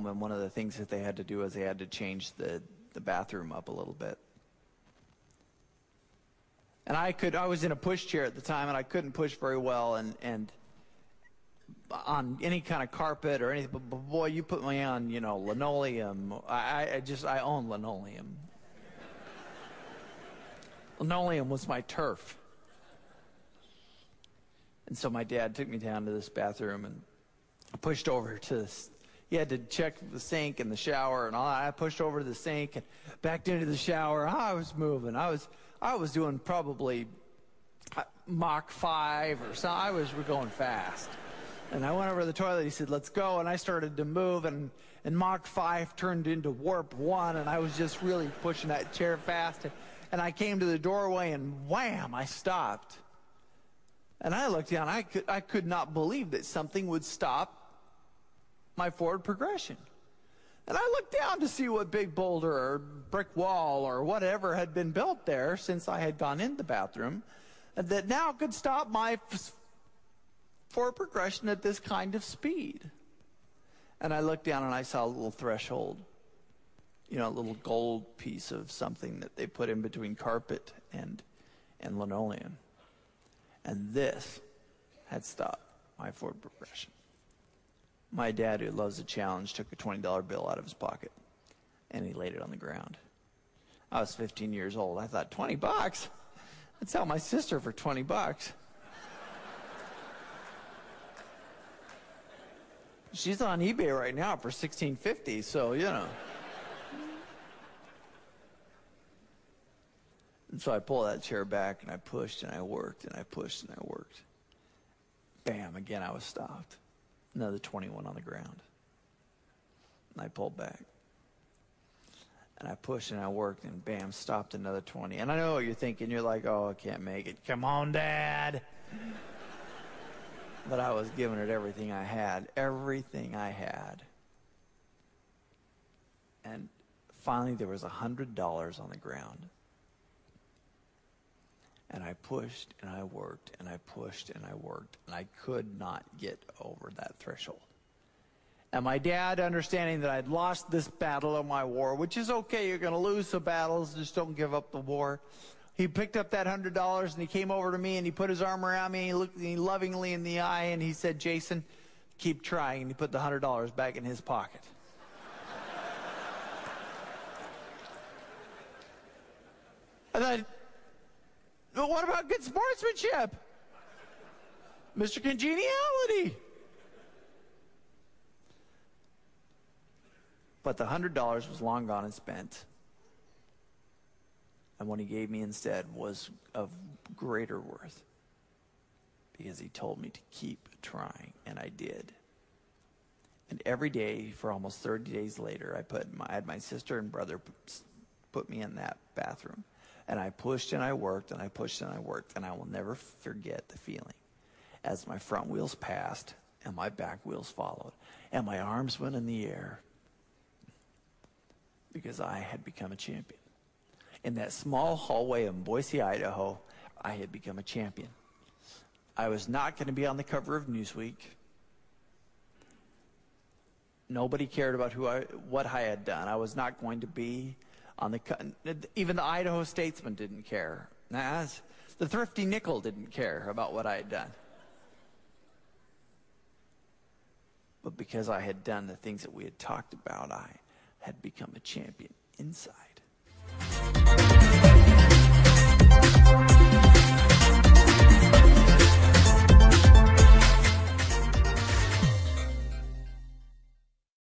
home, and one of the things that they had to do is they had to change the bathroom up a little bit. And I was in a pushchair at the time, and I couldn't push very well, and on any kind of carpet or anything. But boy, you put me on, linoleum. I own linoleum. Linoleum was my turf. And so my dad took me down to this bathroom and pushed over to this. He had to check the sink and the shower and all. I pushed over to the sink and back into the shower. I was moving. I was doing probably Mach 5 or something. I was going fast. And I went over to the toilet. He said, "Let's go." And I started to move, and Mach 5 turned into warp 1, and I was just really pushing that chair fast. And I came to the doorway, and wham, I stopped. And I looked down. I could not believe that something would stop my forward progression. And I looked down to see what big boulder or brick wall or whatever had been built there since I had gone in the bathroom that now could stop my forward progression at this kind of speed. And I looked down and I saw a little threshold, a little gold piece of something that they put in between carpet and linoleum. And this had stopped my forward progression. My dad, who loves a challenge, took a $20 bill out of his pocket, and he laid it on the ground. I was 15 years old. I thought, $20? I'd sell my sister for $20. She's on eBay right now for $16.50, so, And so I pulled that chair back, and I pushed, and I worked, and I pushed, and I worked. Bam, again, I was stopped. Another 21 on the ground. And I pulled back. And I pushed, and I worked, and bam, stopped another 20. And I know what you're thinking. You're like, "Oh, I can't make it. Come on, Dad." But I was giving it everything I had. Everything I had. And finally, there was $100 on the ground. And I pushed, and I worked, and I pushed, and I worked, and I could not get over that threshold. And my dad, understanding that I'd lost this battle of my war, which is okay, you're going to lose some battles, just don't give up the war. He picked up that $100, and he came over to me, and he put his arm around me, and he looked me lovingly in the eye, and he said, "Jason, keep trying," and he put the $100 back in his pocket. And I But what about good sportsmanship? Mr. Congeniality. But the $100 was long gone and spent. And what he gave me instead was of greater worth. Because he told me to keep trying, and I did. And every day for almost 30 days later, I had my sister and brother put me in that bathroom. And I pushed and I worked and I pushed and I worked. And I will never forget the feeling as my front wheels passed and my back wheels followed. And my arms went in the air because I had become a champion. In that small hallway in Boise, Idaho, I had become a champion. I was not going to be on the cover of Newsweek. Nobody cared about what I had done. I was not going to be on even the Idaho Statesman didn't care. The Thrifty Nickel didn't care about what I had done. But because I had done the things that we had talked about, I had become a champion inside.